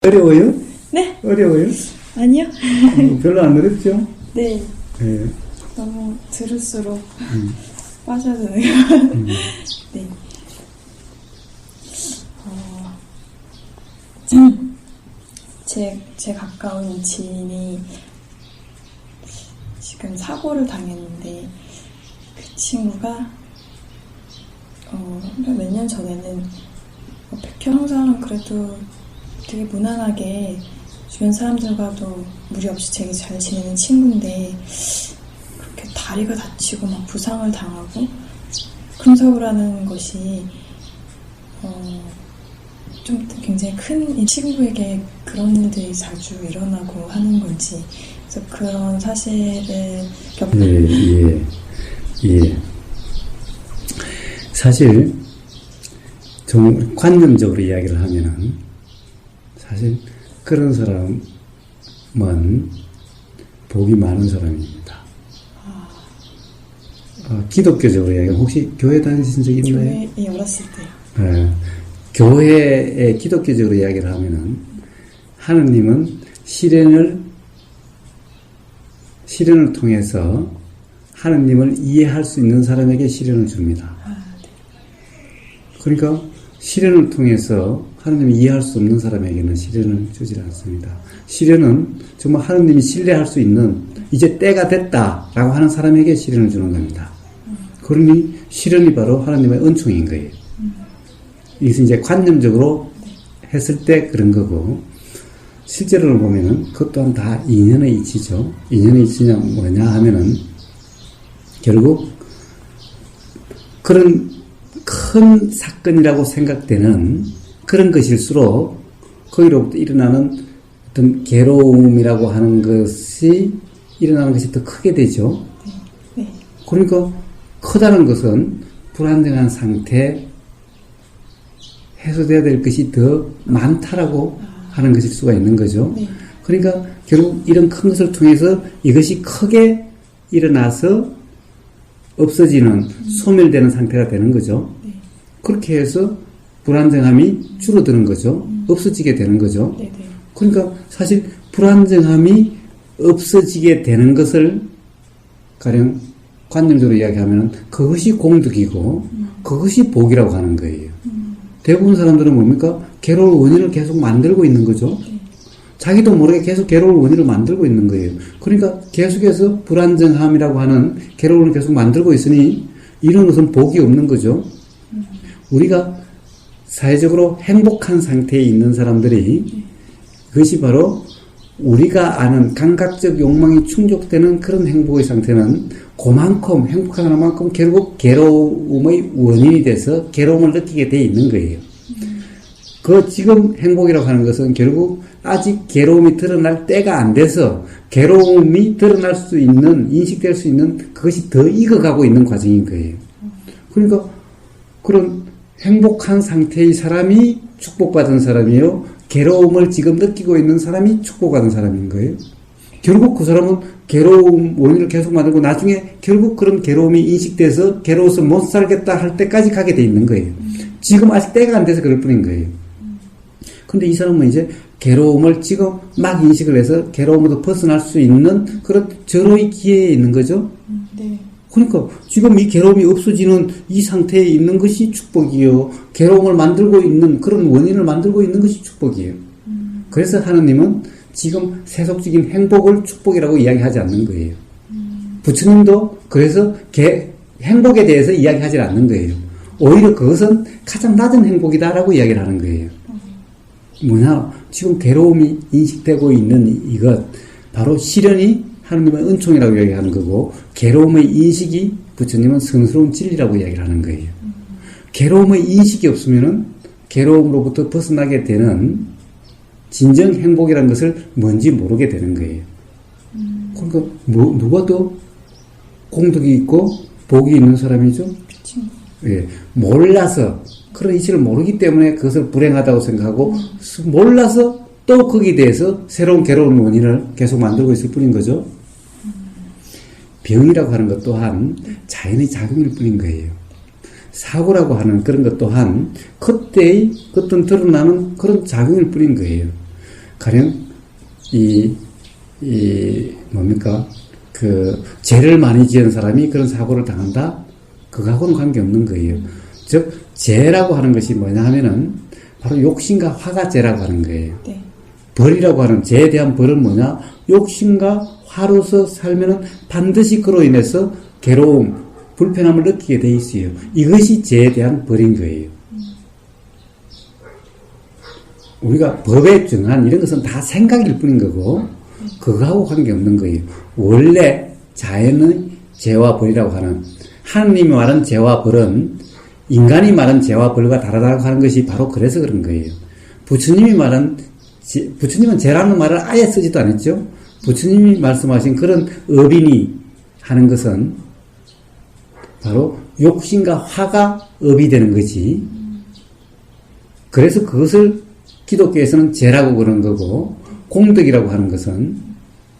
어려워요? 네? 어려워요? 아니요. 별로 안 어렵죠? 네. 네. 너무 들을수록 빠져드네요. 네. 제 가까운 지인이 지금 사고를 당했는데 그 친구가 몇 년 전에는 항상 그래도 되게 무난하게 주변 사람들과도 무리 없이 되게 잘 지내는 친구인데 그렇게 다리가 다치고 막 부상을 당하고 금사고라는 것이 좀 굉장히 큰 이 친구에게 그런 일들이 자주 일어나고 하는 건지 그래서 그런 사실을 예. 사실 좀 관념적으로 이야기를 하면은 사실 그런 사람은 복이 많은 사람입니다. 기독교적으로 이야기하면 혹시 교회 다니신 적 있나요? 교회에 어렸을 때요. 네. 교회에 기독교적으로 이야기를 하면은 하느님은 시련을 통해서 하느님을 이해할 수 있는 사람에게 시련을 줍니다. 네. 그러니까 시련을 통해서 하느님이 이해할 수 없는 사람에게는 시련을 주지 않습니다. 시련은 정말 하느님이 신뢰할 수 있는 이제 때가 됐다라고 하는 사람에게 시련을 주는 겁니다. 그러니 시련이 바로 하느님의 은총인 거예요. 이것은 이제 관념적으로 했을 때 그런 거고, 실제로는 보면은 그것 또한 다 인연의 이치죠. 인연의 이치냐 뭐냐 하면은 결국 그런 큰 사건이라고 생각되는 그런 것일수록 거기로부터 일어나는 어떤 괴로움이라고 하는 것이 일어나는 것이 더 크게 되죠. 네. 그러니까 크다는 것은 불안정한 상태, 해소돼야 될 것이 더 많다라고 하는 것일 수가 있는 거죠. 네. 그러니까 결국 이런 큰 것을 통해서 이것이 크게 일어나서 없어지는, 소멸되는 상태가 되는 거죠. 네. 그렇게 해서 불안정함이 줄어드는 거죠. 없어지게 되는 거죠. 네. 그러니까 사실 불안정함이 없어지게 되는 것을 가령 관념적으로 이야기하면 그것이 공덕이고 그것이 복이라고 하는 거예요. 대부분 사람들은 뭡니까? 괴로울 원인을 계속 만들고 있는 거죠. 자기도 모르게 계속 괴로울 원인을 만들고 있는 거예요. 그러니까 계속해서 불안정함이라고 하는 괴로움을 계속 만들고 있으니 이런 것은 복이 없는 거죠. 우리가 사회적으로 행복한 상태에 있는 사람들이 그것이 바로 우리가 아는 감각적 욕망이 충족되는 그런 행복의 상태는 그만큼 행복한 사람만큼 결국 괴로움의 원인이 돼서 괴로움을 느끼게 돼 있는 거예요. 그 지금 행복이라고 하는 것은 결국 아직 괴로움이 드러날 때가 안 돼서 괴로움이 드러날 수 있는, 인식될 수 있는 그것이 더 익어가고 있는 과정인 거예요. 그러니까 그런 행복한 상태의 사람이 축복받은 사람이요, 괴로움을 지금 느끼고 있는 사람이 축복받은 사람인 거예요. 결국 그 사람은 괴로움 원인을 계속 만들고 나중에 결국 그런 괴로움이 인식돼서 괴로워서 못 살겠다 할 때까지 가게 돼 있는 거예요. 지금 아직 때가 안 돼서 그럴 뿐인 거예요. 근데 이 사람은 이제 괴로움을 지금 막 인식을 해서 괴로움으로 벗어날 수 있는 그런 절호의 기회에 있는 거죠. 네. 그러니까 지금 이 괴로움이 없어지는 이 상태에 있는 것이 축복이요. 괴로움을 만들고 있는 그런 원인을 만들고 있는 것이 축복이에요. 그래서 하느님은 지금 세속적인 행복을 축복이라고 이야기하지 않는 거예요. 부처님도 그래서 행복에 대해서 이야기하지 않는 거예요. 오히려 그것은 가장 낮은 행복이다라고 이야기를 하는 거예요. 뭐냐, 지금 괴로움이 인식되고 있는 이것, 바로 시련이 하느님의 은총이라고 이야기하는 거고, 괴로움의 인식이 부처님은 성스러운 진리라고 이야기를 하는 거예요. 괴로움의 인식이 없으면은 괴로움으로부터 벗어나게 되는 진정 행복이라는 것을 뭔지 모르게 되는 거예요. 그러니까 누가 더 공덕이 있고 복이 있는 사람이죠? 그쵸. 예, 몰라서 그런 이치를 모르기 때문에 그것을 불행하다고 생각하고 몰라서 또 거기에 대해서 새로운 괴로운 원인을 계속 만들고 있을 뿐인 거죠. 병이라고 하는 것 또한 자연의 작용일 뿐인 거예요. 사고라고 하는 그런 것 또한 그때의 어떤 드러나는 그런 작용일 뿐인 거예요. 가령, 뭡니까? 죄를 많이 지은 사람이 그런 사고를 당한다? 그거하고는 관계없는 거예요. 즉, 죄라고 하는 것이 뭐냐 하면은, 바로 욕심과 화가 죄라고 하는 거예요. 네. 벌이라고 하는 죄에 대한 벌은 뭐냐? 욕심과 화로서 살면은 반드시 그로 인해서 괴로움, 불편함을 느끼게 돼 있어요. 이것이 죄에 대한 벌인 거예요. 우리가 법에 정한 이런 것은 다 생각일 뿐인 거고, 그거하고 관계없는 거예요. 원래 자연의 죄와 벌이라고 하는, 하느님이 말한 죄와 벌은 인간이 말한 죄와 벌과 다르다고 하는 것이 바로 그래서 그런 거예요. 부처님은 죄라는 말을 아예 쓰지도 않았죠. 부처님이 말씀하신 그런 업인이 하는 것은 바로 욕심과 화가 업이 되는 거지. 그래서 그것을 기독교에서는 죄라고 그러는 거고, 공덕이라고 하는 것은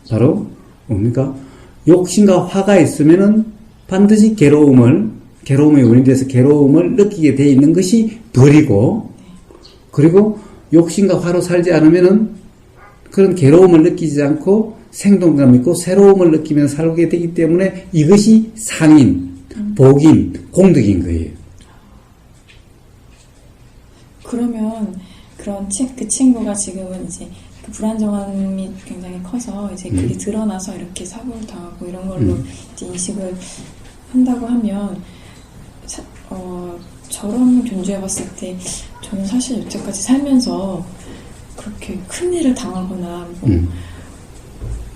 바로 뭡니까? 욕심과 화가 있으면은 반드시 괴로움의 원인이 돼서 괴로움을 느끼게 돼 있는 것이 벌이고, 그리고 욕심과 화로 살지 않으면은 그런 괴로움을 느끼지 않고 생동감 있고 새로움을 느끼면서 살게 되기 때문에 이것이 상인, 복인, 공덕인 거예요. 그러면 그 친구가 지금은 이제 그 불안정함이 굉장히 커서 이제 그게 드러나서 이렇게 사고를 당하고 이런 걸로 이제 인식을 한다고 하면 저런 견주해봤을 때 저는 사실 여태까지 살면서 그렇게 큰 일을 당하거나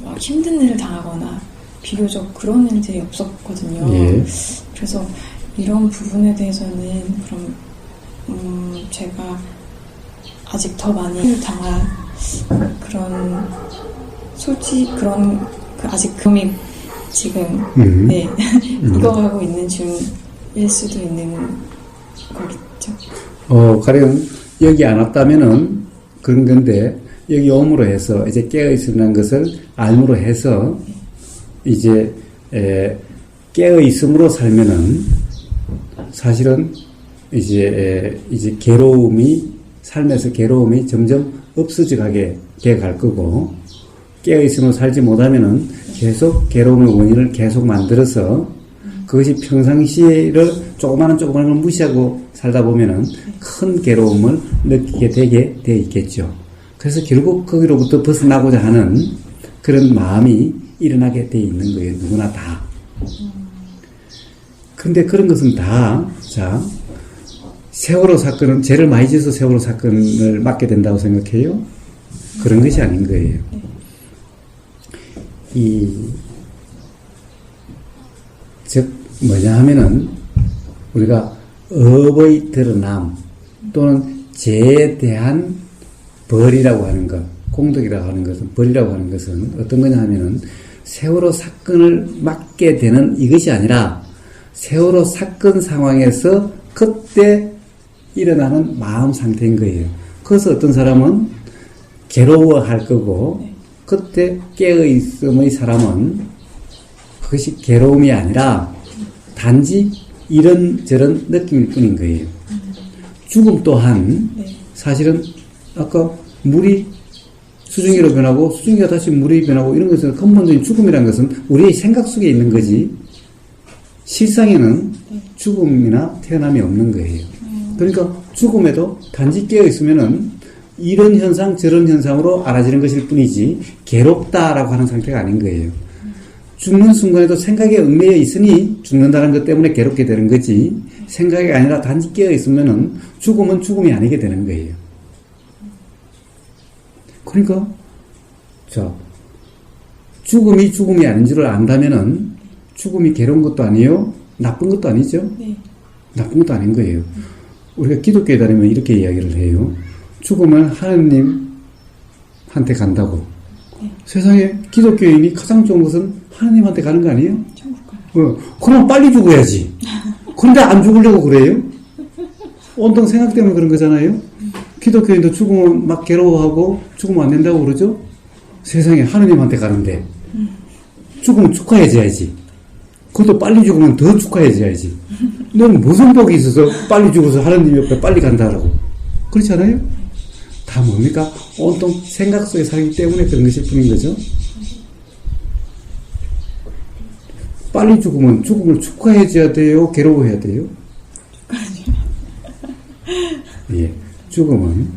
막 힘든 일을 당하거나 비교적 그런 일들이 없었거든요. 예. 그래서 이런 부분에 대해서는 그럼 제가 아직 더 많이 일을 당할 그런 아직 금이 지금 네 익어가고 있는 중일 수도 있는 거겠죠. 가령 여기 안 왔다면은 그런 건데, 여기 옴으로 해서 이제 깨어있으라는 것을 알므로 해서 이제 깨어있음으로 살면은 사실은 이제 삶에서 괴로움이 점점 없어져 가게 돼 갈 거고, 깨어있음으로 살지 못하면은 계속 괴로움의 원인을 계속 만들어서 그것이 평상시를 조그마한 걸 무시하고 살다 보면은 큰 괴로움을 느끼게 되게 돼 있겠죠. 그래서 결국 거기로부터 벗어나고자 하는 그런 마음이 일어나게 돼 있는 거예요. 누구나 다. 근데 그런 것은 다, 세월호 사건은 죄를 많이 지어서 세월호 사건을 맡게 된다고 생각해요? 그런 것이 아닌 거예요. 즉, 뭐냐 하면은, 우리가 업의 드러남, 또는 죄에 대한 벌이라고 하는 것, 공덕이라고 하는 것은, 벌이라고 하는 것은 어떤 거냐 하면은, 세월호 사건을 맡게 되는 이것이 아니라, 세월호 사건 상황에서 그때 일어나는 마음 상태인 거예요. 그래서 어떤 사람은 괴로워할 거고, 그때 깨어있음의 사람은 그것이 괴로움이 아니라 단지 이런저런 느낌일 뿐인 거예요. 죽음 또한 사실은 아까 물이 수증기로 변하고 수증기가 다시 물이 변하고 이런 것은 근본적인 죽음이라는 것은 우리의 생각 속에 있는 거지, 실상에는 죽음이나 태어남이 없는 거예요. 그러니까 죽음에도 단지 깨어있으면은 이런 현상 저런 현상으로 알아지는 것일 뿐이지 괴롭다라고 하는 상태가 아닌 거예요. 죽는 순간에도 생각에 얽매여 있으니 죽는다는 것 때문에 괴롭게 되는 거지, 생각이 아니라 단지 깨어있으면은 죽음은 죽음이 아니게 되는 거예요. 그러니까 죽음이 죽음이 아닌 줄을 안다면은 죽음이 괴로운 것도 아니에요, 나쁜 것도 아니죠. 나쁜 것도 아닌 거예요. 우리가 기독교에 다니면 이렇게 이야기를 해요. 죽으면 하느님한테 간다고. 세상에 기독교인이 가장 좋은 것은 하느님한테 가는 거 아니에요? 그럼 빨리 죽어야지. 그런데 안 죽으려고 그래요? 온통 생각 때문에 그런 거잖아요. 기독교인도 죽으면 막 괴로워하고 죽으면 안 된다고 그러죠? 세상에 하느님한테 가는데 죽으면 축하해줘야지. 그것도 빨리 죽으면 더 축하해줘야지. 너는 무슨 복이 있어서 빨리 죽어서 하느님 옆에 빨리 간다라고. 그렇지 않아요? 다 뭡니까? 온통 생각 속에 살기 때문에 그런 것일 뿐인 거죠. 빨리 죽으면 죽음을 축하해줘야 돼요? 괴로워해야 돼요? 예, 죽음은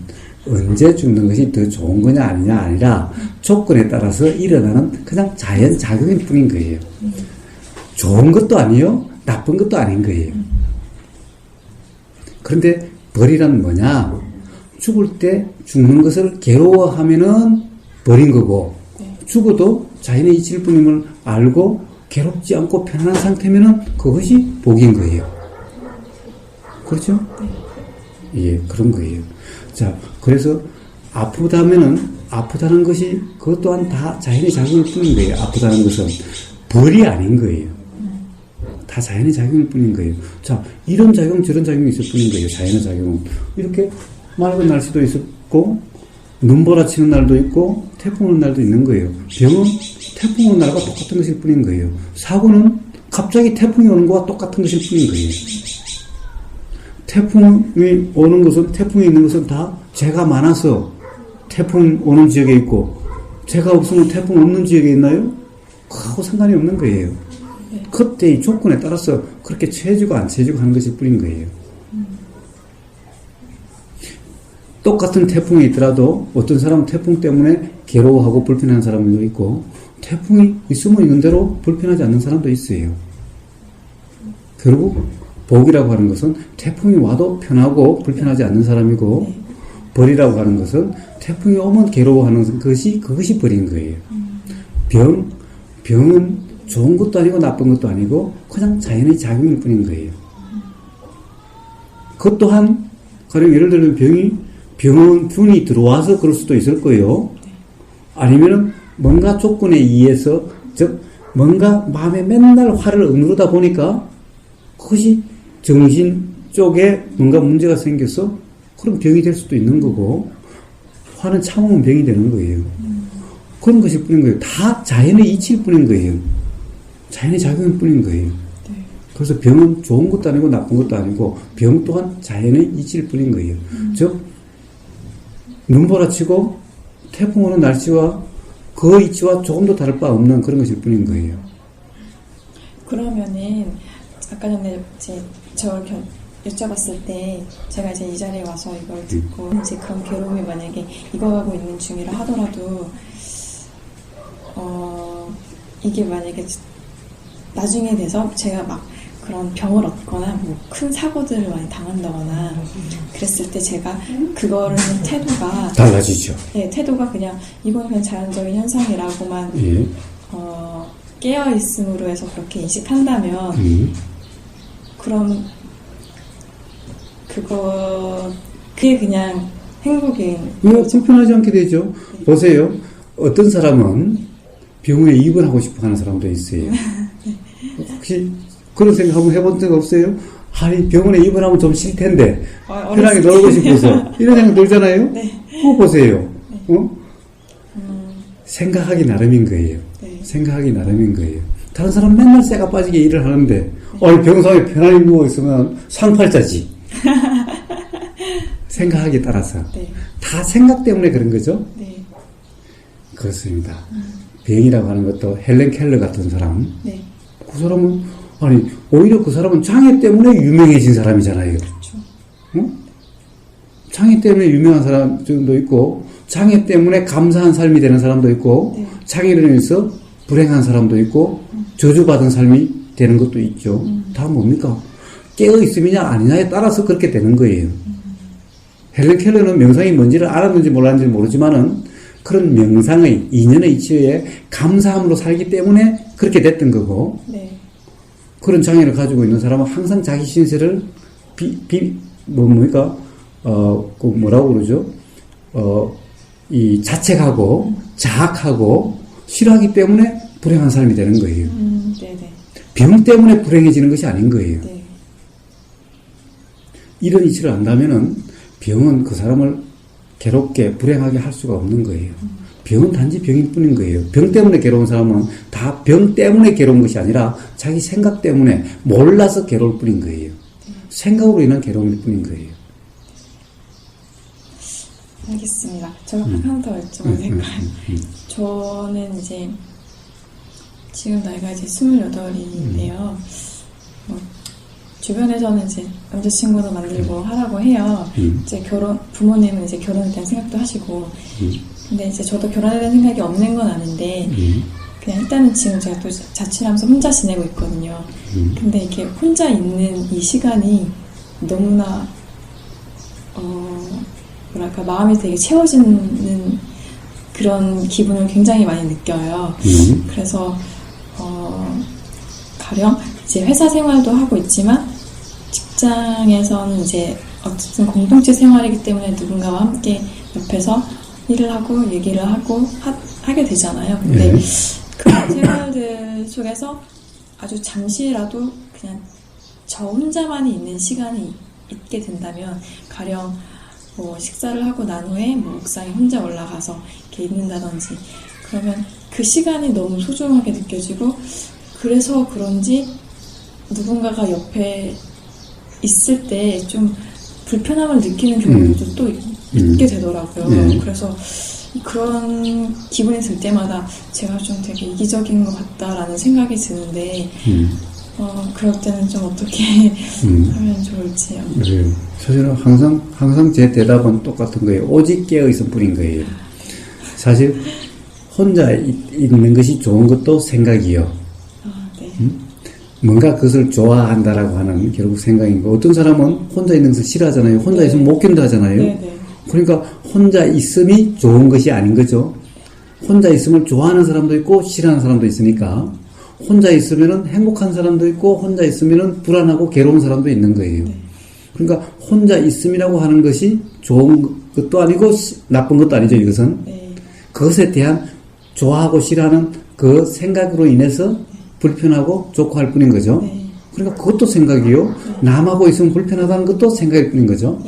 언제 죽는 것이 더 좋은 거냐 아니냐 아니라 조건에 따라서 일어나는 그냥 자연작용일 뿐인 거예요. 좋은 것도 아니요, 나쁜 것도 아닌 거예요. 그런데 벌이란 뭐냐? 죽을 때 죽는 것을 괴로워하면은 벌인 거고, 죽어도 자연의 이치일 뿐임을 알고 괴롭지 않고 편안한 상태면은 그것이 복인 거예요. 그렇죠? 예, 그런 거예요. 자, 그래서 아프다는 것이 그것 또한 다 자연의 작용일 뿐인 거예요. 아프다는 것은 벌이 아닌 거예요. 다 자연의 작용일 뿐인 거예요. 자, 이런 작용 저런 작용이 있을 뿐인 거예요. 자연의 작용은 이렇게 맑은 날씨도 있었고 눈보라치는 날도 있고 태풍 오는 날도 있는 거예요. 병은 태풍 오는 날과 똑같은 것일 뿐인 거예요. 사고는 갑자기 태풍이 오는 것과 똑같은 것일 뿐인 거예요. 태풍이 오는 것은, 태풍이 있는 것은 다 재가 많아서 태풍 오는 지역에 있고, 재가 없으면 태풍 없는 지역에 있나요? 그하고 상관이 없는 거예요. 그때의 조건에 따라서 그렇게 처해지고 안 처해지고 하는 것일 뿐인 거예요. 똑같은 태풍이 있더라도 어떤 사람은 태풍 때문에 괴로워하고 불편한 사람도 있고, 태풍이 있으면 있는 대로 불편하지 않는 사람도 있어요. 결국 복이라고 하는 것은 태풍이 와도 편하고 불편하지 않는 사람이고, 벌이라고 하는 것은 태풍이 오면 괴로워하는 그것이 벌인 거예요. 병은 좋은 것도 아니고 나쁜 것도 아니고 그냥 자연의 작용일 뿐인 거예요. 그것 또한 가령 예를 들면 병은 균이 들어와서 그럴 수도 있을 거예요. 아니면은 뭔가 조건에 의해서, 즉 뭔가 마음에 맨날 화를 억누르다 보니까 그것이 정신 쪽에 뭔가 문제가 생겨서 그럼 병이 될 수도 있는 거고, 화는 참으면 병이 되는 거예요. 그런 것일 뿐인 거예요. 다 자연의 이치일 뿐인 거예요. 자연의 작용일 뿐인 거예요. 그래서 병은 좋은 것도 아니고 나쁜 것도 아니고 병 또한 자연의 이치일 뿐인 거예요. 즉 눈보라치고 태풍 오는 날씨와 그 이치와 조금도 다를 바 없는 그런 것일 뿐인 거예요. 그러면은 아까 전에 저 여쭤봤을 때 제가 이제 이 자리에 와서 이걸 듣고 이제 그런 괴로움이 만약에 익어가고 있는 중이라 하더라도 이게 만약에 나중에 돼서 제가 막 그런 병을 얻거나 뭐 큰 사고들을 많이 당한다거나 그랬을 때 제가 그거를 태도가 달라지죠. 네, 태도가 그냥 이건 그냥 자연적인 현상이라고만 예. 깨어 있음으로 해서 그렇게 인식한다면 그럼 그게 그냥 행복인 불편하지 않게 되죠. 보세요. 어떤 사람은 병원에 입원하고 싶어 하는 사람도 있어요. 혹시 그런 생각 한번 해본 적 없어요? 아니, 병원에 입원하면 좀 싫 텐데, 편하게 놀고 싶어서. 이런 생각 들잖아요? 네. 그거 보세요. 생각하기 나름인 거예요. 네. 생각하기 나름인 거예요. 다른 사람 맨날 쇠가 빠지게 일을 하는데, 병상에 편안히 누워있으면 상팔자지. 생각하기에 따라서. 네. 다 생각 때문에 그런 거죠? 네. 그렇습니다. 병이라고 하는 것도 헬렌 켈러 같은 사람. 네. 그 사람은, 오히려 그 사람은 장애 때문에 유명해진 사람이잖아요. 그렇죠. 응? 장애 때문에 유명한 사람도 있고, 장애 때문에 감사한 삶이 되는 사람도 있고, 네. 장애로 인해서 불행한 사람도 있고, 저주받은 삶이 되는 것도 있죠. 다 뭡니까? 깨어있음이냐 아니냐에 따라서 그렇게 되는 거예요. 헬렌 켈러는 명상이 뭔지를 알았는지 몰랐는지 모르지만은 그런 명상의 인연의 이치에 감사함으로 살기 때문에 그렇게 됐던 거고, 네. 그런 장애를 가지고 있는 사람은 항상 자기 신세를 뭐라고 그러죠? 자책하고 자학하고 싫어하기 때문에 불행한 삶이 되는 거예요. 네네. 병 때문에 불행해지는 것이 아닌 거예요. 네. 이런 이치를 안다면은 병은 그 사람을 괴롭게 불행하게 할 수가 없는 거예요. 병은 단지 병일 뿐인 거예요. 병 때문에 괴로운 사람은 다 병 때문에 괴로운 것이 아니라 자기 생각 때문에 몰라서 괴로울 뿐인 거예요. 생각으로 인한 괴로움일 뿐인 거예요. 알겠습니다. 제가 하나 더 여쭤봐도 될까요? 저는 이제 지금 나이가 이제 28인데요. 주변에서는 이제 남자친구도 만들고 하라고 해요. 이제 부모님은 이제 결혼에 대한 생각도 하시고. 근데 이제 저도 결혼에 대한 생각이 없는 건 아닌데, 그냥 일단은 지금 제가 또 자취를 하면서 혼자 지내고 있거든요. 근데 이게 혼자 있는 이 시간이 너무나, 뭐랄까, 마음이 되게 채워지는 그런 기분을 굉장히 많이 느껴요. 그래서, 가령 이제 회사 생활도 하고 있지만, 직장에서는 이제 어쨌든 공동체 생활이기 때문에 누군가와 함께 옆에서 일을 하고 얘기를 하고 하게 되잖아요. 근데 그런 생활들 속에서 아주 잠시라도 그냥 저 혼자만이 있는 시간이 있게 된다면, 가령 뭐 식사를 하고 난 후에 뭐 옥상에 혼자 올라가서 이렇게 있는다든지, 그러면 그 시간이 너무 소중하게 느껴지고, 그래서 그런지 누군가가 옆에 있을 때 좀 불편함을 느끼는 경우도 또 있게 되더라고요. 그래서 그런 기분이 들 때마다 제가 좀 되게 이기적인 것 같다라는 생각이 드는데, 그럴 때는 좀 어떻게 하면 좋을지요. 그래요. 사실은 항상 제 대답은 똑같은 거예요. 오직 깨어있을 뿐인 거예요. 사실 혼자 있는 것이 좋은 것도 생각이요. 네. 뭔가 그것을 좋아한다라고 하는 결국 생각인 거. 어떤 사람은 혼자 있는 것을 싫어하잖아요. 혼자 있으면 못 견뎌하잖아요. 네. 그러니까 혼자 있음이 좋은 것이 아닌 거죠. 혼자 있음을 좋아하는 사람도 있고 싫어하는 사람도 있으니까, 혼자 있으면은 행복한 사람도 있고 혼자 있으면은 불안하고 괴로운 사람도 있는 거예요. 그러니까 혼자 있음이라고 하는 것이 좋은 것도 아니고 나쁜 것도 아니죠. 이것은 그것에 대한 좋아하고 싫어하는 그 생각으로 인해서 불편하고 좋고 할 뿐인 거죠. 그러니까 그것도 생각이요. 남하고 있으면 불편하다는 것도 생각일 뿐인 거죠.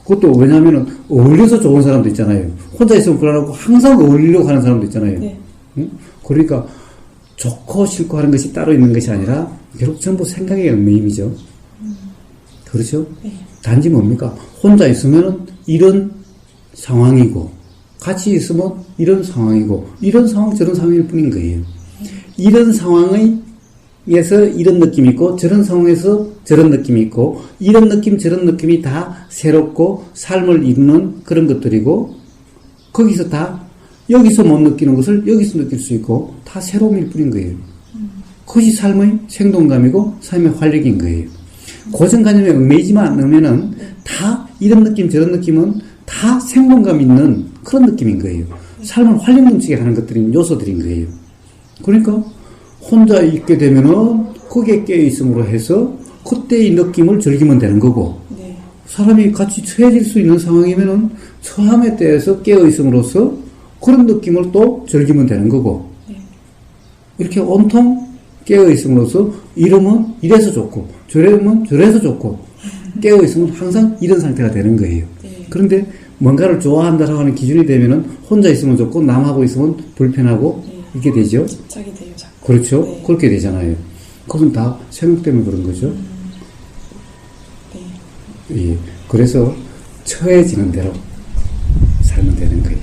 그것도 왜냐하면 어울려서 좋은 사람도 있잖아요. 혼자 있으면 불안하고 항상 어울리려고 하는 사람도 있잖아요. 응? 그러니까 좋고 싫고 하는 것이 따로 있는 것이 아니라 결국 전부 생각의 얽매임이죠. 그렇죠? 단지 뭡니까? 혼자 있으면 이런 상황이고, 같이 있으면 이런 상황이고, 이런 상황 저런 상황일 뿐인 거예요. 이런 상황에서 이런 느낌이 있고, 저런 상황에서 저런 느낌이 있고, 이런 느낌 저런 느낌이 다 새롭고 삶을 이루는 그런 것들이고, 거기서 다 여기서 못 느끼는 것을 여기서 느낄 수 있고, 다 새로움일 뿐인 거예요. 그것이 삶의 생동감이고 삶의 활력인 거예요. 고정관념에 얽매이지만 않으면은 다 이런 느낌 저런 느낌은 다 생동감 있는 그런 느낌인 거예요. 삶을 활력 넘치게 하는 것들인 요소들인 거예요. 그러니까 혼자 있게 되면은 거기에 깨어있음으로 해서 그때의 느낌을 즐기면 되는 거고, 사람이 같이 처해질 수 있는 상황이면은 처함에 대해서 깨어있음으로써 그런 느낌을 또 즐기면 되는 거고, 이렇게 온통 깨어있음으로써 이러면 이래서 좋고 저러면 저래서 좋고, 깨어있으면 항상 이런 상태가 되는 거예요. 그런데 뭔가를 좋아한다라고 하는 기준이 되면은 혼자 있으면 좋고 남하고 있으면 불편하고 이렇게 되죠. 집착이 돼요, 자꾸. 그렇죠. 그렇게 되잖아요. 그건 다 생각 때문에 그런 거죠. 예. 그래서 처해지는 대로 살면 되는 거예요.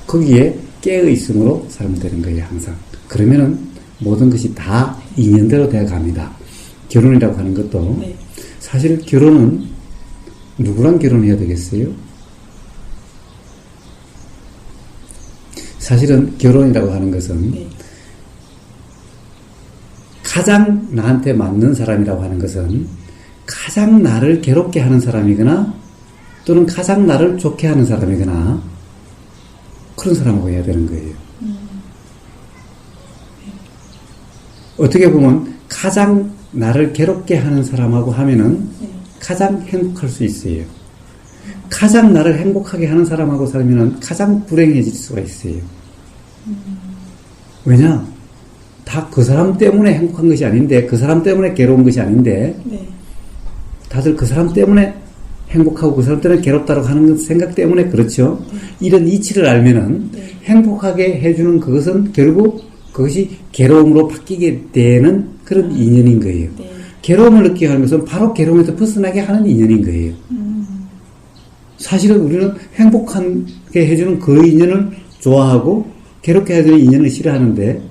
거기에 깨어있음으로 살면 되는 거예요, 항상. 그러면은 모든 것이 다 인연대로 되어 갑니다. 결혼이라고 하는 것도 사실 결혼은 누구랑 결혼해야 되겠어요? 사실은 결혼이라고 하는 것은 가장 나한테 맞는 사람이라고 하는 것은 가장 나를 괴롭게 하는 사람이거나 또는 가장 나를 좋게 하는 사람이거나 그런 사람하고 해야 되는 거예요. 어떻게 보면 가장 나를 괴롭게 하는 사람하고 하면은 가장 행복할 수 있어요. 가장 나를 행복하게 하는 사람하고 살면은 가장 불행해질 수가 있어요. 왜냐? 다 그 사람 때문에 행복한 것이 아닌데, 그 사람 때문에 괴로운 것이 아닌데, 다들 그 사람 때문에 행복하고 그 사람 때문에 괴롭다고 하는 생각 때문에 그렇죠. 이런 이치를 알면은 행복하게 해주는 그것은 결국 그것이 괴로움으로 바뀌게 되는 그런 인연인 거예요. 괴로움을 느끼게 하는 것은 바로 괴로움에서 벗어나게 하는 인연인 거예요. 사실은 우리는 행복하게 해주는 그 인연을 좋아하고 괴롭게 해주는 인연을 싫어하는데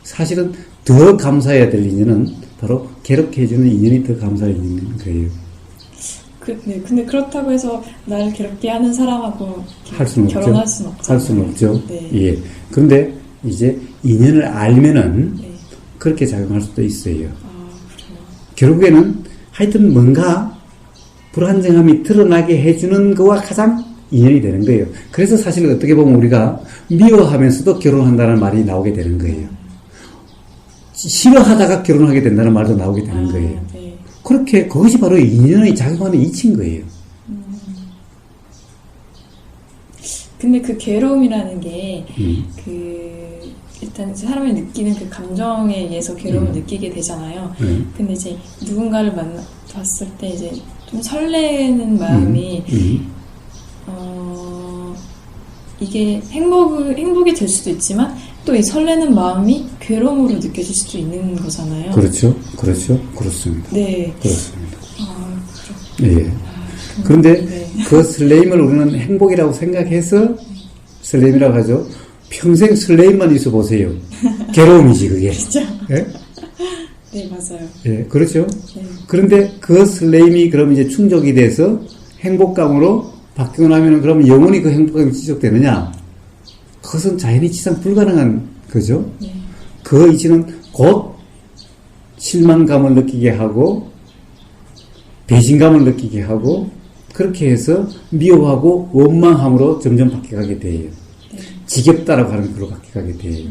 사실은 더 감사해야 될 인연은 바로 괴롭게 해주는 인연이 더 감사할 인연인 거예요. 네, 근데 그렇다고 해서 나를 괴롭게 하는 사람하고 할 수는 결혼할 없죠. 수는 없죠. 할 수는 없죠. 네. 예. 그런데 이제 인연을 알면은 네. 그렇게 작용할 수도 있어요. 그래요. 결국에는 하여튼 뭔가 불안정함이 드러나게 해주는 거와 가장 인연이 되는 거예요. 그래서 사실 어떻게 보면 우리가 미워하면서도 결혼한다는 말이 나오게 되는 거예요. 싫어하다가 결혼하게 된다는 말도 나오게 되는 거예요. 네. 그렇게 그것이 바로 인연의 작용하는 이치인 거예요. 근데 그 괴로움이라는 게, 일단 사람이 느끼는 그 감정에 의해서 괴로움을 느끼게 되잖아요. 근데 이제 누군가를 봤을 때 이제 좀 설레는 마음이, 이게 행복이 될 수도 있지만, 또 이 설레는 마음이 괴로움으로 느껴질 수도 있는 거잖아요. 그렇죠. 그렇습니다. 네. 그렇습니다. 그렇죠. 예. 그런데 네. 그 설레임을 우리는 행복이라고 생각해서 설레임이라고 하죠. 평생 설레임만 있어 보세요. 괴로움이지 그게. 진짜. 예? 네, 맞아요. 예, 그렇죠. 네. 그런데 그 설레임이 그럼 이제 충족이 돼서 행복감으로 바뀌고 나면은 그러면 영원히 그 행복감이 지속되느냐? 그것은 자연이치상 불가능한 거죠. 네. 그 이치는 곧 실망감을 느끼게 하고 배신감을 느끼게 하고 그렇게 해서 미워하고 원망함으로 점점 바뀌어가게 돼요. 네. 지겹다라고 하는 걸로 바뀌어가게 돼요.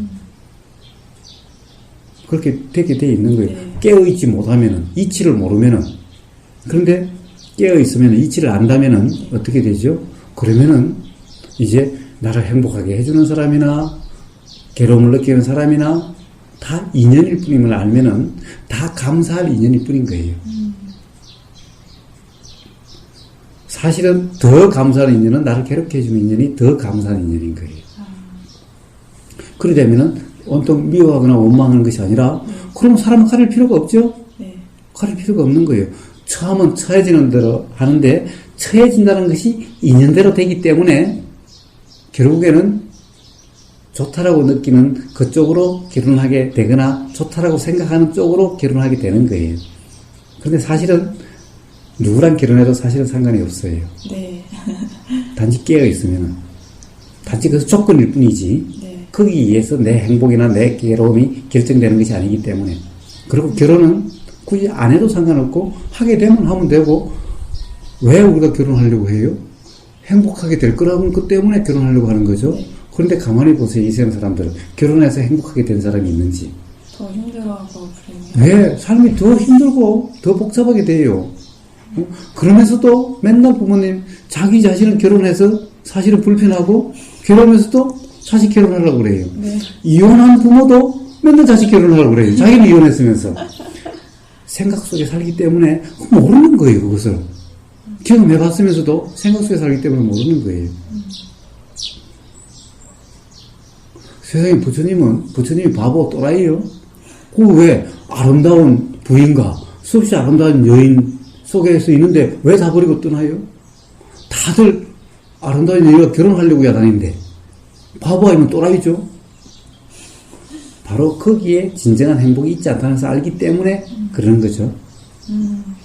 그렇게 되게 돼 있는 거예요. 네. 깨어있지 못하면은 이치를 모르면은 그런데 깨어있으면 이치를 안다면은 어떻게 되죠? 그러면은 이제 나를 행복하게 해주는 사람이나 괴로움을 느끼는 사람이나 다 인연일 뿐임을 알면은 다 감사할 인연일 뿐인 거예요. 사실은 더 감사한 인연은 나를 괴롭게 해주는 인연이 더 감사한 인연인 거예요. 그러려면은 온통 미워하거나 원망하는 것이 아니라 그럼 사람은 가릴 필요가 없죠? 네. 가릴 필요가 없는 거예요. 처음은 처해지는 대로 하는데 처해진다는 것이 인연대로 되기 때문에 결국에는 좋다라고 느끼는 그쪽으로 결혼하게 되거나 좋다라고 생각하는 쪽으로 결혼하게 되는 거예요. 그런데 사실은 누구랑 결혼해도 사실은 상관이 없어요. 네. 단지 깨어 있으면은 단지 그 조건일 뿐이지 네. 거기에 의해서 내 행복이나 내 괴로움이 결정되는 것이 아니기 때문에 그리고 결혼은 굳이 안 해도 상관없고 하게 되면 하면 되고 왜 우리가 결혼하려고 해요? 행복하게 될 거라는 것 때문에 결혼하려고 하는 거죠. 네. 그런데 가만히 보세요. 이 세상 사람들은 결혼해서 행복하게 된 사람이 있는지 더 힘들어하고 그러네요. 왜? 삶이 더 힘들고 더 복잡하게 돼요. 그러면서도 맨날 부모님 자기 자신은 결혼해서 사실은 불편하고 결혼하면서도 자식 결혼하려고 그래요. 네. 이혼한 부모도 맨날 자식 결혼하려고 그래요. 자기는 이혼했으면서. 생각 속에 살기 때문에 모르는 거예요. 그것을. 경험해봤으면서도 생각 속에 살기 때문에 모르는 거예요. 세상에 부처님이 바보 또라이요? 그 왜 아름다운 부인과 수없이 아름다운 여인 속에서 있는데 왜 다 버리고 떠나요? 다들 아름다운 여인과 결혼하려고 야단인데 바보 아니면 또라이죠? 바로 거기에 진정한 행복이 있지 않다는 것을 알기 때문에 그러는 거죠.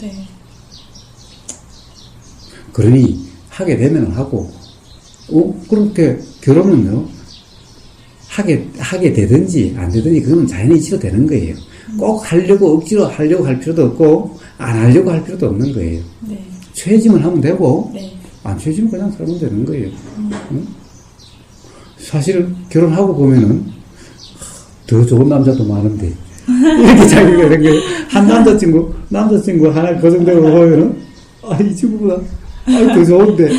네. 그러니 하게 되면 하고 그렇게 결혼은요 하게 되든지 안 되든지 그거는 자연히 이치로 되는 거예요. 꼭 하려고 억지로 하려고 할 필요도 없고 안 하려고 할 필요도 없는 거예요. 네. 취해지면 하면 되고 네. 안 취해지면 그냥 살면 되는 거예요. 응? 사실은 결혼하고 보면은 더 좋은 남자도 많은데 이렇게 자기가 이런 게 한 남자친구 하나 거정되고 보면은 이 친구보다 더 좋은데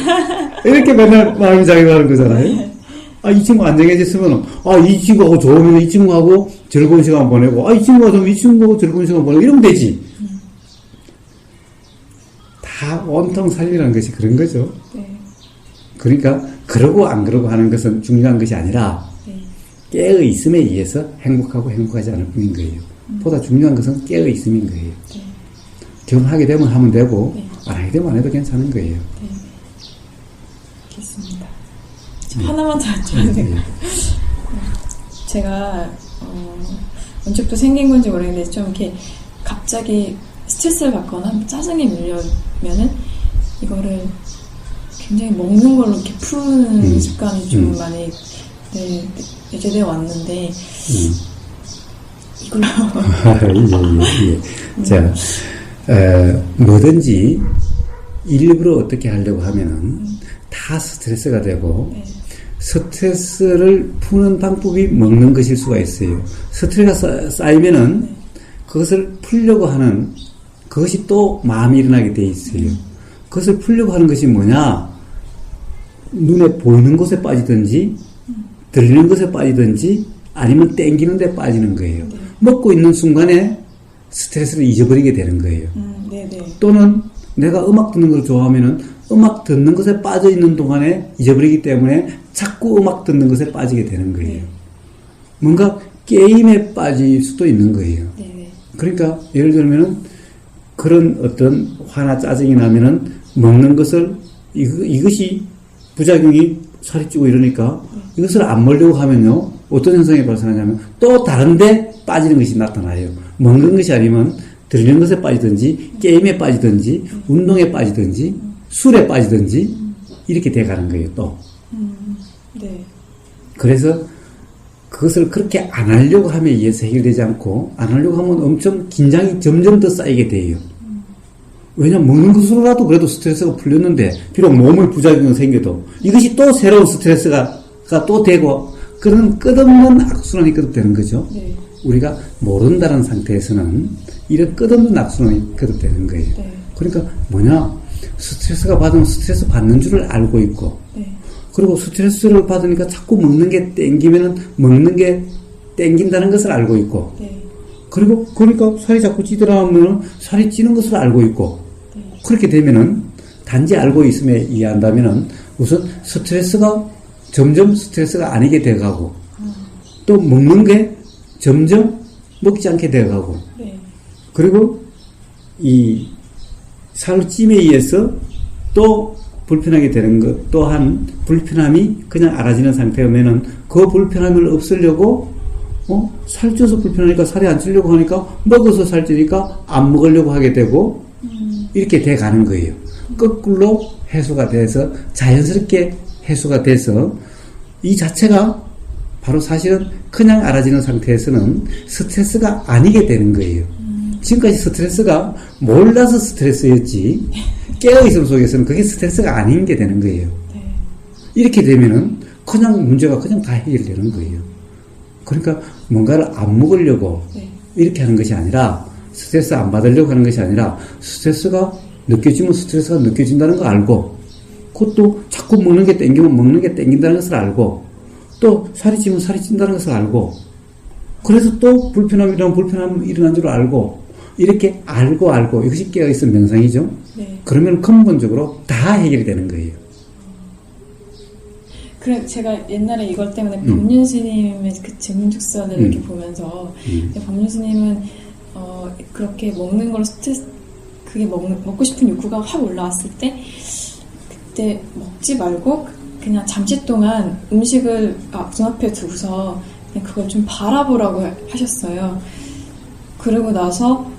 이렇게 맨날 마음이 자기가 거잖아요. 이 친구 안정해졌으면 이 친구하고 좋으면 이 친구하고 즐거운 시간 보내고 이 친구가 좀 이 친구하고 즐거운 시간 보내고 이러면 되지. 다 온통 삶이라는 것이 그런 거죠. 네. 그러니까 그러고 안 그러고 하는 것은 중요한 것이 아니라 네. 깨어 있음에 의해서 행복하고 행복하지 않을 뿐인 거예요. 보다 중요한 것은 깨어 있음인 거예요. 네. 결혼하게 되면 하면 되고 네. 안 하게 되면 안 해도 괜찮은 거예요. 네. 하나만 더 여쭤야 제가 언제부터 생긴 건지 모르겠는데 좀 이렇게 갑자기 스트레스를 받거나 짜증이 밀려면은 이거를 굉장히 먹는 걸로 이렇게 푸는 습관이 좀 많이 내재되어 왔는데 이걸로 예. 자, 뭐든지 일부러 어떻게 하려고 하면은 다 스트레스가 되고 네. 스트레스를 푸는 방법이 먹는 것일 수가 있어요. 스트레스가 쌓이면은 그것을 풀려고 하는 그것이 또 마음이 일어나게 돼 있어요. 그것을 풀려고 하는 것이 뭐냐? 눈에 보이는 곳에 빠지든지 들리는 것에 빠지든지 아니면 땡기는 데 빠지는 거예요. 네. 먹고 있는 순간에 스트레스를 잊어버리게 되는 거예요. 또는 내가 음악 듣는 걸 좋아하면은 음악 듣는 것에 빠져 있는 동안에 잊어버리기 때문에 자꾸 음악 듣는 것에 빠지게 되는 거예요. 네. 뭔가 게임에 빠질 수도 있는 거예요. 네. 그러니까 예를 들면은 그런 어떤 화나 짜증이 나면은 먹는 것을 이것이 부작용이 살이 찌고 이러니까 이것을 안 먹으려고 하면요 어떤 현상이 발생하냐면 또 다른데 빠지는 것이 나타나요. 먹는 것이 아니면 들리는 것에 빠지든지 게임에 빠지든지 운동에 빠지든지 술에 빠지든지 이렇게 돼가는 거예요. 또 네. 그래서 그것을 그렇게 안 하려고 하면 의해서 해결되지 않고 안 하려고 하면 엄청 긴장이 점점 더 쌓이게 돼요. 왜냐면 먹는 것으로라도 그래도 스트레스가 풀렸는데 비록 몸의 부작용이 생겨도 이것이 또 새로운 스트레스가 또 되고 그런 끝없는 악순환이 거듭되는 거죠. 네. 우리가 모른다는 상태에서는 이런 끝없는 악순환이 거듭되는 거예요. 네. 그러니까 뭐냐 스트레스가 받으면 스트레스 받는 줄을 알고 있고 네. 그리고 스트레스를 받으니까 자꾸 먹는 게 땡기면은 먹는 게 땡긴다는 것을 알고 있고 네. 그리고 그러니까 살이 자꾸 찌더라면 살이 찌는 것을 알고 있고 네. 그렇게 되면은 단지 알고 있음에 이해한다면은 우선 스트레스가 점점 스트레스가 아니게 돼가고 또 먹는 게 점점 먹지 않게 돼가고 네. 그리고 이 살찜에 의해서 또 불편하게 되는 것 또한 불편함이 그냥 알아지는 상태면은 그 불편함을 없애려고 살쪄서 불편하니까 살이 안 찌려고 하니까 먹어서 살찌니까 안 먹으려고 하게 되고 이렇게 돼 가는 거예요. 거꾸로 해소가 돼서 자연스럽게 해소가 돼서 이 자체가 바로 사실은 그냥 알아지는 상태에서는 스트레스가 아니게 되는 거예요. 지금까지 스트레스가 몰라서 스트레스였지 깨어있음 속에서는 그게 스트레스가 아닌 게 되는 거예요. 네. 이렇게 되면은 그냥 문제가 그냥 다 해결되는 거예요. 그러니까 뭔가를 안 먹으려고 네. 이렇게 하는 것이 아니라 스트레스 안 받으려고 하는 것이 아니라 스트레스가 느껴지면 스트레스가 느껴진다는 거 알고 그것도 자꾸 먹는 게 땡기면 먹는 게 땡긴다는 것을 알고 또 살이 찌면 살이 찐다는 것을 알고 그래서 또 불편함이라면 불편함이 일어난 줄 알고 이렇게 알고 이것이 깨어있은 명상이죠. 네. 그러면 근본적으로 다 해결이 되는 거예요. 그래 제가 옛날에 이걸 때문에 법륜 스님의 그 증득서를 이렇게 보면서 법륜 스님은 그렇게 먹는 걸로 스트레스 그게 먹고 싶은 욕구가 확 올라왔을 때 그때 먹지 말고 그냥 잠시 동안 음식을 눈앞에 두고서 그냥 그걸 좀 바라보라고 하셨어요. 그러고 나서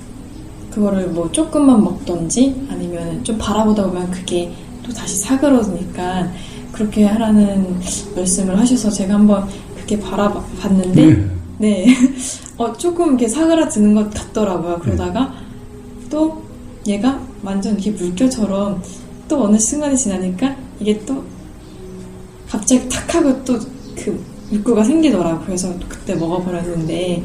그거를 뭐 조금만 먹던지 아니면 좀 바라보다 보면 그게 또 다시 사그러드니까 그렇게 하라는 말씀을 하셔서 제가 한번 그렇게 바라봤는데 네. 조금 이렇게 사그라드는 것 같더라고요. 그러다가 또 얘가 완전 이렇게 물결처럼 또 어느 순간이 지나니까 이게 또 갑자기 탁 하고 또 그 욕구가 생기더라고요. 그래서 그때 먹어버렸는데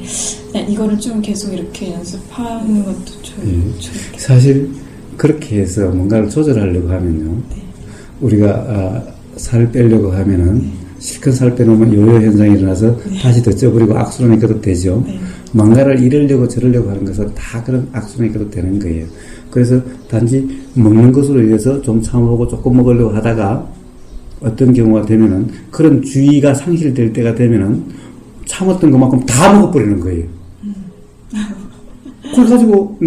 그냥 이거를 좀 계속 이렇게 연습하는 것도 좋겠다. 사실 그렇게 해서 뭔가를 조절하려고 하면요. 네. 우리가 살을 빼려고 하면은 실컷 살 빼놓으면 요요 현상이 일어나서 다시 더 쪄버리고 악순환이 거듭되죠. 네. 뭔가를 이러려고 저러려고 하는 것은 다 그런 악순환이 거듭되는 거예요. 그래서 단지 먹는 것으로 인해서 좀 참아보고 조금 먹으려고 하다가 어떤 경우가 되면은 그런 주의가 상실될 때가 되면은 참았던 것만큼 다 먹어버리는 거예요. 그래가지고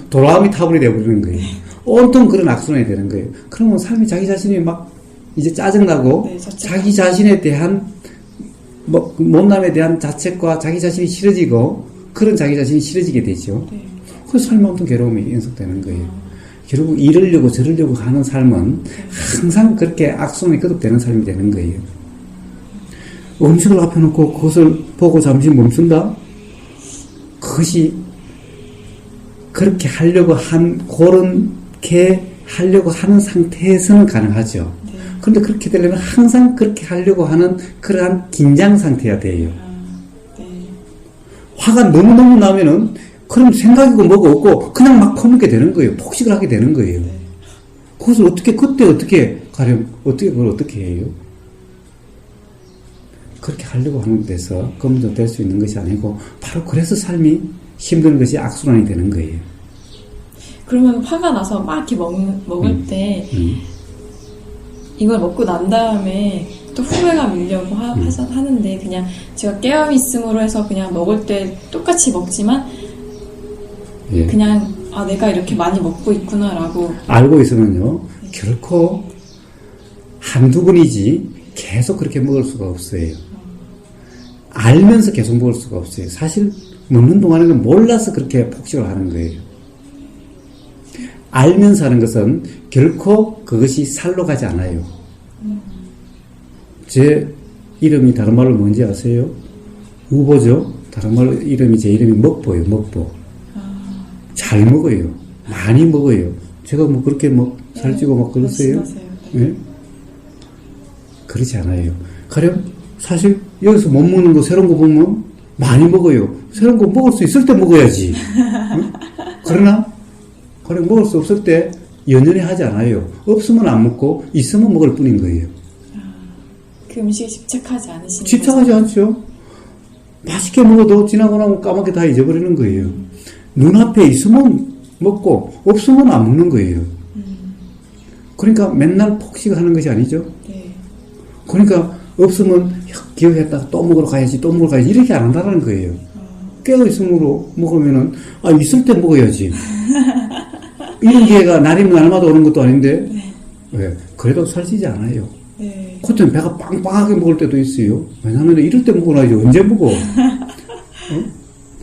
도라미 타불이 되어버리는 거예요. 온통 그런 악순환이 되는 거예요. 그러면 삶이 자기 자신이 막 이제 짜증나고 네, 자책. 자기 자신에 대한 못남에 대한 자책과 자기 자신이 싫어지고 그런 자기 자신이 싫어지게 되죠. 네. 그래서 삶에 어떤 괴로움이 연속되는 거예요. 결국 이러려고 저러려고 하는 삶은 항상 그렇게 악순환이 거듭되는 삶이 되는 거예요. 음식을 앞에 놓고 그것을 보고 잠시 멈춘다? 그것이 그렇게 그렇게 하려고 하는 상태에서는 가능하죠. 네. 그런데 그렇게 되려면 항상 그렇게 하려고 하는 그러한 긴장 상태가 돼요. 네. 화가 너무너무 나면은 그럼 생각이고 뭐가 없고 그냥 막 퍼붓게 되는 거예요. 폭식을 하게 되는 거예요. 네. 그것을 그때 어떻게 그걸 어떻게 해요? 그렇게 하려고 하는 데서 검도 될 수 있는 것이 아니고 바로 그래서 삶이 힘든 것이 악순환이 되는 거예요. 그러면 화가 나서 막 이렇게 먹을 때 이걸 먹고 난 다음에 또 후회가 밀려고 하는데 그냥 제가 깨어있음으로 해서 그냥 먹을 때 똑같이 먹지만 예. 그냥 내가 이렇게 많이 먹고 있구나라고 알고 있으면요 결코 한두 번이지 계속 그렇게 먹을 수가 없어요. 알면서 계속 먹을 수가 없어요. 사실 먹는 동안에는 몰라서 그렇게 폭식을 하는 거예요. 알면서 하는 것은 결코 그것이 살로 가지 않아요. 제 이름이 다른 말로 뭔지 아세요? 우보죠? 다른 말로 제 이름이 먹보예요. 먹보. 잘 먹어요. 많이 먹어요. 제가 그렇게 살찌고 막 그러세요? 네? 그렇지 않아요. 가령 사실 여기서 못 먹는 거 새로운 거 보면 많이 먹어요. 새로운 거 먹을 수 있을 때 먹어야지. 응? 그러나 가령 먹을 수 없을 때 연연해 하지 않아요. 없으면 안 먹고 있으면 먹을 뿐인 거예요. 그 음식에 집착하지 않으시는 집착하지 않죠. 맛있게 먹어도 지나고 나면 까맣게 다 잊어버리는 거예요. 눈앞에 있으면 먹고 없으면 안 먹는 거예요. 그러니까 맨날 폭식하는 것이 아니죠. 네. 그러니까 없으면 기억했다가 또 먹으러 가야지 이렇게 안 한다는 거예요. 깨어있음으로 먹으면은 있을 때 먹어야지. 이런 기회가 날이면 날마다 오는 것도 아닌데 왜? 그래도 살찌지 않아요. 네. 그때는 배가 빵빵하게 먹을 때도 있어요. 왜냐하면 이럴 때 먹어야지 언제 먹어?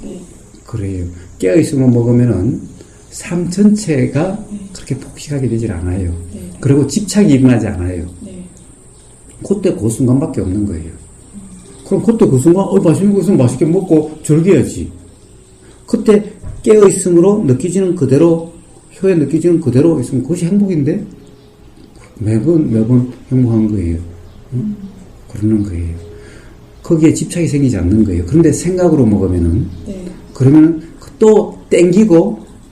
네. 그래요. 깨어있으면 먹으면은 삶 전체가 그렇게 폭식하게 되질 않아요. 네. 그리고 집착이 일어나지 않아요. 네. 그때 그 순간밖에 없는 거예요. 그럼 그때 그 순간 맛있는 것은 맛있게 먹고 즐겨야지. 그때 깨어있음으로 느껴지는 그대로 혀에 느껴지는 그대로 있으면 그것이 행복인데 매번 행복한 거예요. 응? 그러는 거예요. 거기에 집착이 생기지 않는 거예요. 그런데 생각으로 먹으면은 네. 그러면은 또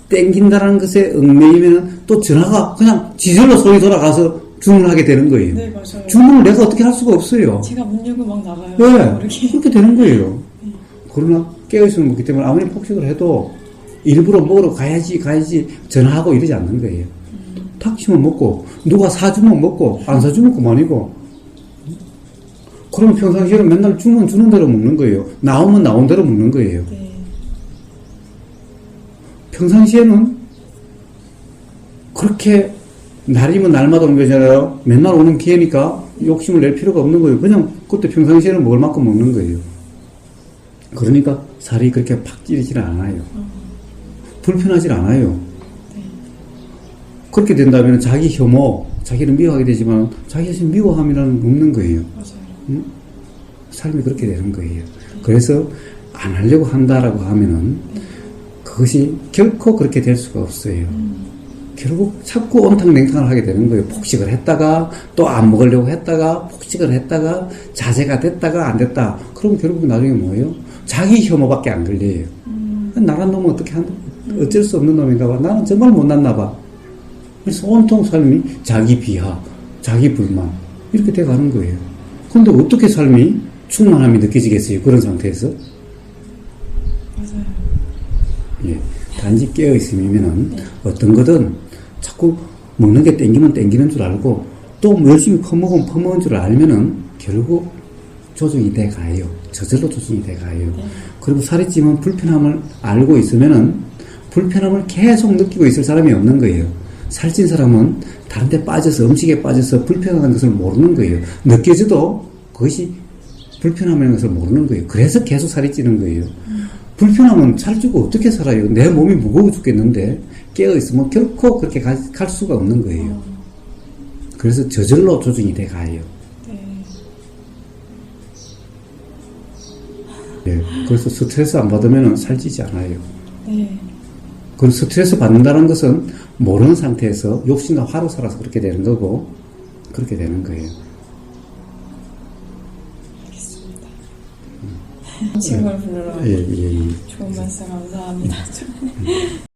땡긴다라는 것에 얽매이면은 또 전화가 그냥 지절로 소리 돌아가서 주문하게 되는 거예요. 네, 맞아요. 주문을 내가 어떻게 할 수가 없어요. 제가 문 열고 막 나가요. 네, 모르게. 그렇게 되는 거예요. 그러나 깨어있으면 먹기 때문에 아무리 폭식을 해도 일부러 먹으러 가야지 전화하고 이러지 않는 거예요. 탁 치면 먹고 누가 사주면 먹고 안 사주면 그만이고. 그러면 평상시에는 맨날 주면 주는 대로 먹는 거예요. 나오면 나온 대로 먹는 거예요. 네. 평상시에는 그렇게 날이면 날마다 오는 거잖아요. 맨날 오는 기회니까 욕심을 낼 필요가 없는 거예요. 그냥 그때 평상시에는 먹을 만큼 먹는 거예요. 그러니까 살이 그렇게 팍 찌르질 않아요. 불편하질 않아요. 그렇게 된다면 자기 혐오, 자기를 미워하게 되지만 자기 자신 미워함이라는 없는 거예요. 맞아요. 응? 삶이 그렇게 되는 거예요. 그래서 안 하려고 한다라고 하면은 그것이 결코 그렇게 될 수가 없어요. 결국 자꾸 온탕냉탕을 하게 되는 거예요. 폭식을 했다가 또 안 먹으려고 했다가 폭식을 했다가 자제가 됐다가 안 됐다. 그럼 결국 나중에 뭐예요? 자기 혐오밖에 안 걸려요. 나란 놈은 어쩔 수 없는 놈인가 봐. 나는 정말 못났나 봐. 그래서 온통 삶이 자기 비하, 자기 불만 이렇게 돼가는 거예요. 그런데 어떻게 삶이 충만함이 느껴지겠어요? 그런 상태에서? 맞아요. 예, 단지 깨어있으면은 어떤 거든 자꾸 먹는 게 땡기면 땡기는 줄 알고 또 열심히 퍼먹으면 퍼먹은 줄 알면은 결국 조정이 돼 가요. 저절로 조정이 돼 가요. 그리고 살이 찌면 불편함을 알고 있으면은 불편함을 계속 느끼고 있을 사람이 없는 거예요. 살찐 사람은 다른 데 빠져서, 음식에 빠져서 불편한 것을 모르는 거예요. 느껴져도 그것이 불편함이라는 것을 모르는 거예요. 그래서 계속 살이 찌는 거예요. 불편하면 살찌고 어떻게 살아요? 내 몸이 무거워 죽겠는데 깨어있으면 결코 그렇게 갈 수가 없는 거예요. 그래서 저절로 조정이 돼 가요. 네, 그래서 스트레스 안 받으면 살찌지 않아요. 네. 그리고 스트레스 받는다는 것은 모르는 상태에서 욕심과 화로 살아서 그렇게 되는 거고, 그렇게 되는 거예요. 알겠습니다. 친구를 부르러 예. 좋은 말씀 감사합니다.